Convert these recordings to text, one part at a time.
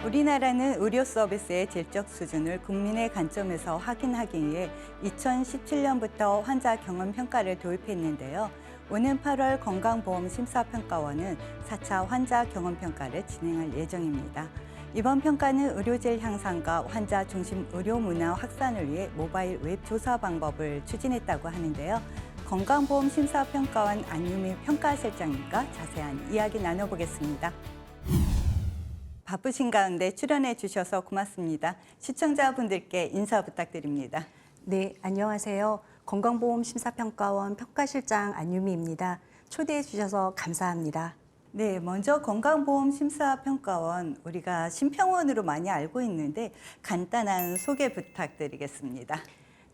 우리나라는 의료 서비스의 질적 수준을 국민의 관점에서 확인하기 위해 2017년부터 환자 경험 평가를 도입했는데요. 오는 8월 건강보험심사평가원은 4차 환자 경험 평가를 진행할 예정입니다. 이번 평가는 의료질 향상과 환자 중심 의료 문화 확산을 위해 모바일 웹 조사 방법을 추진했다고 하는데요. 건강보험심사평가원 안유미 평가실장님과 자세한 이야기 나눠보겠습니다. 바쁘신 가운데 출연해 주셔서 고맙습니다. 시청자분들께 인사 부탁드립니다. 네, 안녕하세요. 건강보험심사평가원 평가실장 안유미입니다. 초대해 주셔서 감사합니다. 네, 먼저 건강보험심사평가원, 우리가 심평원으로 많이 알고 있는데 간단한 소개 부탁드리겠습니다.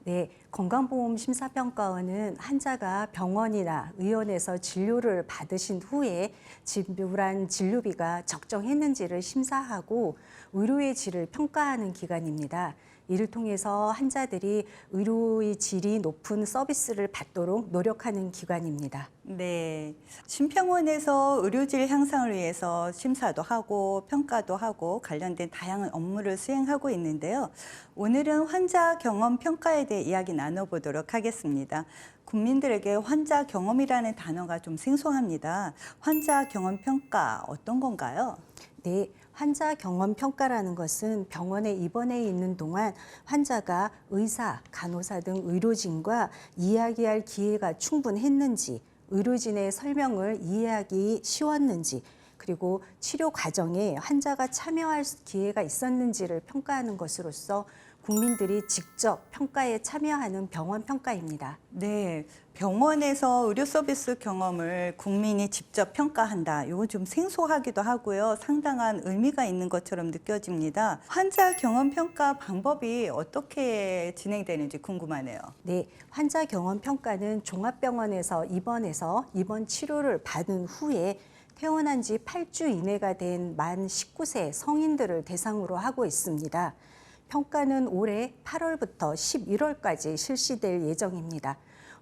네, 건강보험심사평가원은 환자가 병원이나 의원에서 진료를 받으신 후에 지불한 진료비가 적정했는지를 심사하고 의료의 질을 평가하는 기관입니다. 이를 통해서 환자들이 의료의 질이 높은 서비스를 받도록 노력하는 기관입니다. 네, 심평원에서 의료질 향상을 위해서 심사도 하고 평가도 하고 관련된 다양한 업무를 수행하고 있는데요. 오늘은 환자 경험 평가에 대해 이야기 나눠보도록 하겠습니다. 국민들에게 환자 경험이라는 단어가 좀 생소합니다. 환자 경험 평가 어떤 건가요? 네, 환자 경험 평가라는 것은 병원에 입원해 있는 동안 환자가 의사, 간호사 등 의료진과 이야기할 기회가 충분했는지, 의료진의 설명을 이해하기 쉬웠는지, 그리고 치료 과정에 환자가 참여할 기회가 있었는지를 평가하는 것으로서 국민들이 직접 평가에 참여하는 병원 평가입니다. 네, 병원에서 의료 서비스 경험을 국민이 직접 평가한다. 이거 좀 생소하기도 하고요. 상당한 의미가 있는 것처럼 느껴집니다. 환자 경험 평가 방법이 어떻게 진행되는지 궁금하네요. 네, 환자 경험 평가는 종합병원에서 입원해서 입원 치료를 받은 후에 퇴원한 지 8주 이내가 된 만 19세 성인들을 대상으로 하고 있습니다. 평가는 올해 8월부터 11월까지 실시될 예정입니다.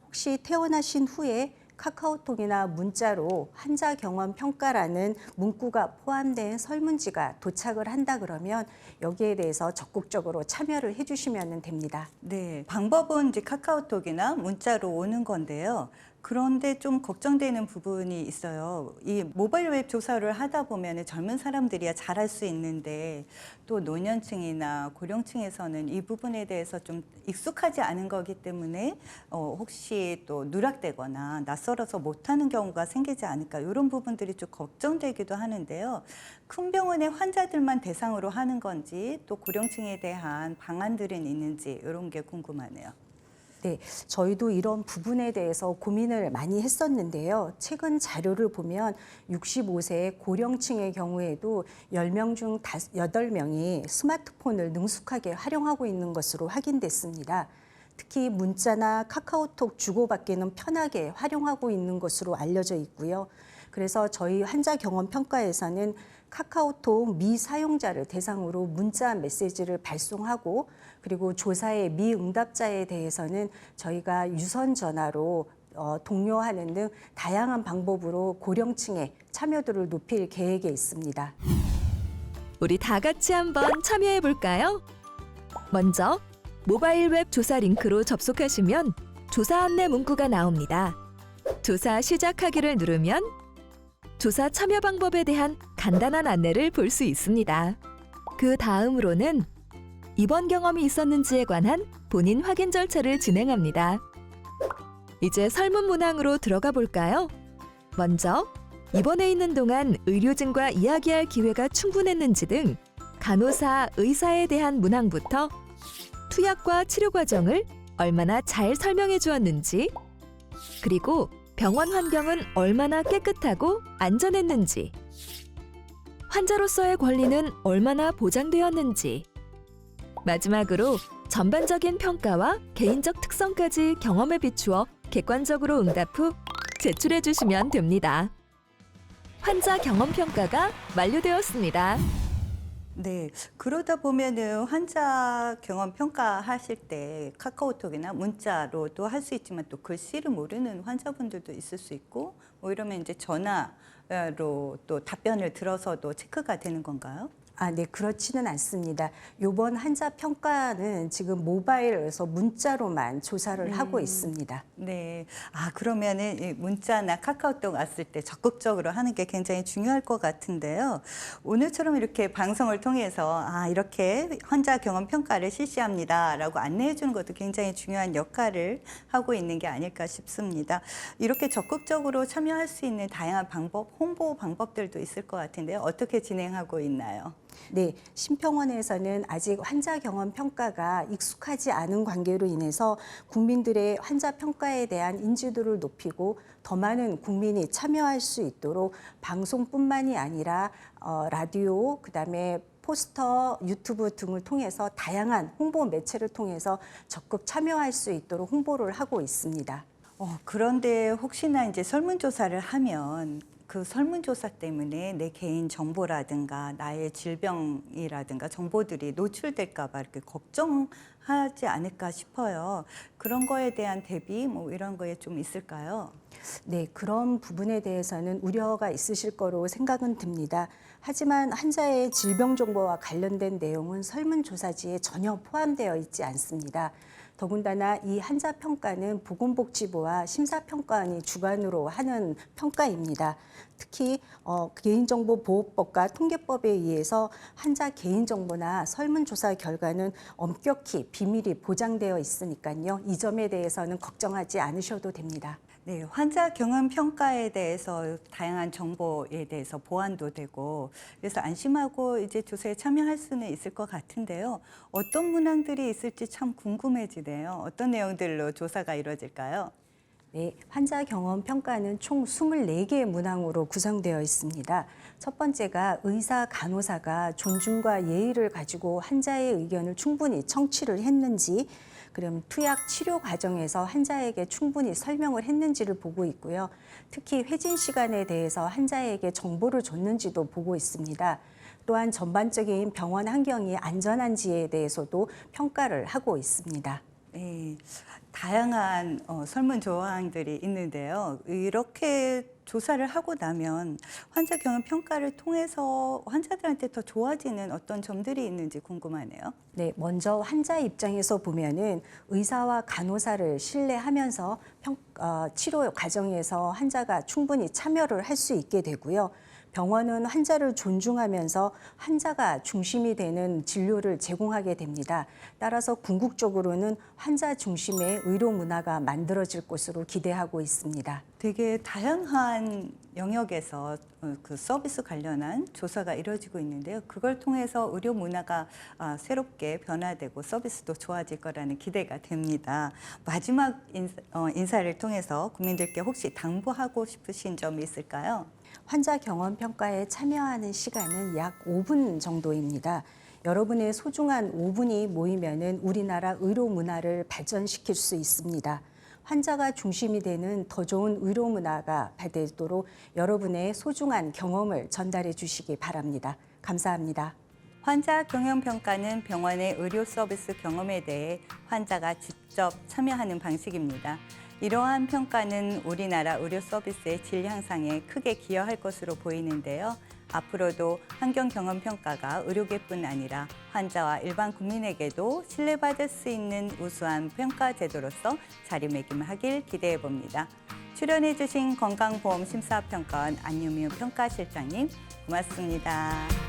혹시 퇴원하신 후에 카카오톡이나 문자로 환자 경험 평가라는 문구가 포함된 설문지가 도착을 한다 그러면 여기에 대해서 적극적으로 참여를 해주시면 됩니다. 네, 방법은 이제 카카오톡이나 문자로 오는 건데요. 그런데 좀 걱정되는 부분이 있어요. 이 모바일 웹 조사를 하다 보면 젊은 사람들이야 잘할 수 있는데 또 노년층이나 고령층에서는 이 부분에 대해서 좀 익숙하지 않은 거기 때문에 혹시 또 누락되거나 낯설어서 못하는 경우가 생기지 않을까 이런 부분들이 좀 걱정되기도 하는데요. 큰 병원의 환자들만 대상으로 하는 건지 또 고령층에 대한 방안들은 있는지 이런 게 궁금하네요. 네, 저희도 이런 부분에 대해서 고민을 많이 했었는데요. 최근 자료를 보면 65세 고령층의 경우에도 10명 중 8명이 스마트폰을 능숙하게 활용하고 있는 것으로 확인됐습니다. 특히 문자나 카카오톡 주고받기는 편하게 활용하고 있는 것으로 알려져 있고요. 그래서 저희 환자 경험 평가에서는 카카오톡 미사용자를 대상으로 문자 메시지를 발송하고 그리고 조사의 미응답자에 대해서는 저희가 유선 전화로 독려하는 등 다양한 방법으로 고령층의 참여도를 높일 계획에 있습니다. 우리 다 같이 한번 참여해 볼까요? 먼저 모바일 웹 조사 링크로 접속하시면 조사 안내 문구가 나옵니다. 조사 시작하기를 누르면 조사 참여 방법에 대한 간단한 안내를 볼 수 있습니다. 그 다음으로는 입원 경험이 있었는지에 관한 본인 확인 절차를 진행합니다. 이제 설문 문항으로 들어가 볼까요? 먼저 입원해 있는 동안 의료진과 이야기할 기회가 충분했는지 등 간호사, 의사에 대한 문항부터 투약과 치료 과정을 얼마나 잘 설명해 주었는지, 그리고 병원 환경은 얼마나 깨끗하고 안전했는지, 환자로서의 권리는 얼마나 보장되었는지, 마지막으로 전반적인 평가와 개인적 특성까지 경험에 비추어 객관적으로 응답 후 제출해 주시면 됩니다. 환자 경험 평가가 완료되었습니다. 네, 그러다 보면은 환자 경험 평가하실 때 카카오톡이나 문자로도 할 수 있지만 또 글씨를 모르는 환자분들도 있을 수 있고 뭐 이러면 이제 전화로 또 답변을 들어서도 체크가 되는 건가요? 네, 그렇지는 않습니다. 이번 환자 평가는 지금 모바일에서 문자로만 조사를 하고 있습니다. 네. 그러면은 이 문자나 카카오톡 왔을 때 적극적으로 하는 게 굉장히 중요할 것 같은데요. 오늘처럼 이렇게 방송을 통해서 이렇게 환자 경험 평가를 실시합니다라고 안내해 주는 것도 굉장히 중요한 역할을 하고 있는 게 아닐까 싶습니다. 이렇게 적극적으로 참여할 수 있는 다양한 방법, 홍보 방법들도 있을 것 같은데요. 어떻게 진행하고 있나요? 네, 심평원에서는 아직 환자 경험 평가가 익숙하지 않은 관계로 인해서 국민들의 환자 평가에 대한 인지도를 높이고 더 많은 국민이 참여할 수 있도록 방송뿐만이 아니라 라디오, 그다음에 포스터, 유튜브 등을 통해서 다양한 홍보 매체를 통해서 적극 참여할 수 있도록 홍보를 하고 있습니다. 그런데 혹시나 이제 설문조사를 하면 그 설문조사 때문에 내 개인 정보라든가 나의 질병이라든가 정보들이 노출될까 봐 이렇게 걱정하지 않을까 싶어요. 그런 거에 대한 대비 뭐 이런 거에 좀 있을까요? 네, 그런 부분에 대해서는 우려가 있으실 거로 생각은 듭니다. 하지만 환자의 질병 정보와 관련된 내용은 설문조사지에 전혀 포함되어 있지 않습니다. 더군다나 이 환자 평가는 보건복지부와 심사평가원이 주관으로 하는 평가입니다. 특히 개인정보보호법과 통계법에 의해서 환자 개인정보나 설문조사 결과는 엄격히 비밀이 보장되어 있으니까요. 이 점에 대해서는 걱정하지 않으셔도 됩니다. 네, 환자 경험 평가에 대해서 다양한 정보에 대해서 보완도 되고 그래서 안심하고 이제 조사에 참여할 수는 있을 것 같은데요. 어떤 문항들이 있을지 참 궁금해지네요. 어떤 내용들로 조사가 이루어질까요? 네, 환자 경험 평가는 총 24개의 문항으로 구성되어 있습니다. 첫 번째가 의사, 간호사가 존중과 예의를 가지고 환자의 의견을 충분히 청취를 했는지, 그럼 투약 치료 과정에서 환자에게 충분히 설명을 했는지를 보고 있고요. 특히 회진 시간에 대해서 환자에게 정보를 줬는지도 보고 있습니다. 또한 전반적인 병원 환경이 안전한지에 대해서도 평가를 하고 있습니다. 네, 다양한 설문 조항들이 있는데요. 이렇게 조사를 하고 나면 환자 경험 평가를 통해서 환자들한테 더 좋아지는 어떤 점들이 있는지 궁금하네요. 네, 먼저 환자 입장에서 보면은 의사와 간호사를 신뢰하면서 치료 과정에서 환자가 충분히 참여를 할 수 있게 되고요. 병원은 환자를 존중하면서 환자가 중심이 되는 진료를 제공하게 됩니다. 따라서 궁극적으로는 환자 중심의 의료 문화가 만들어질 것으로 기대하고 있습니다. 되게 다양한 영역에서 그 서비스 관련한 조사가 이루어지고 있는데요. 그걸 통해서 의료 문화가 새롭게 변화되고 서비스도 좋아질 거라는 기대가 됩니다. 마지막 인사를 통해서 국민들께 혹시 당부하고 싶으신 점이 있을까요? 환자 경험 평가에 참여하는 시간은 약 5분 정도입니다. 여러분의 소중한 5분이 모이면은 우리나라 의료 문화를 발전시킬 수 있습니다. 환자가 중심이 되는 더 좋은 의료 문화가 되도록 여러분의 소중한 경험을 전달해 주시기 바랍니다. 감사합니다. 환자 경험 평가는 병원의 의료 서비스 경험에 대해 환자가 직접 참여하는 방식입니다. 이러한 평가는 우리나라 의료 서비스의 질 향상에 크게 기여할 것으로 보이는데요. 앞으로도 환경 경험 평가가 의료계뿐 아니라 환자와 일반 국민에게도 신뢰받을 수 있는 우수한 평가 제도로서 자리매김하길 기대해 봅니다. 출연해 주신 건강보험심사평가원 안유미 평가실장님 고맙습니다.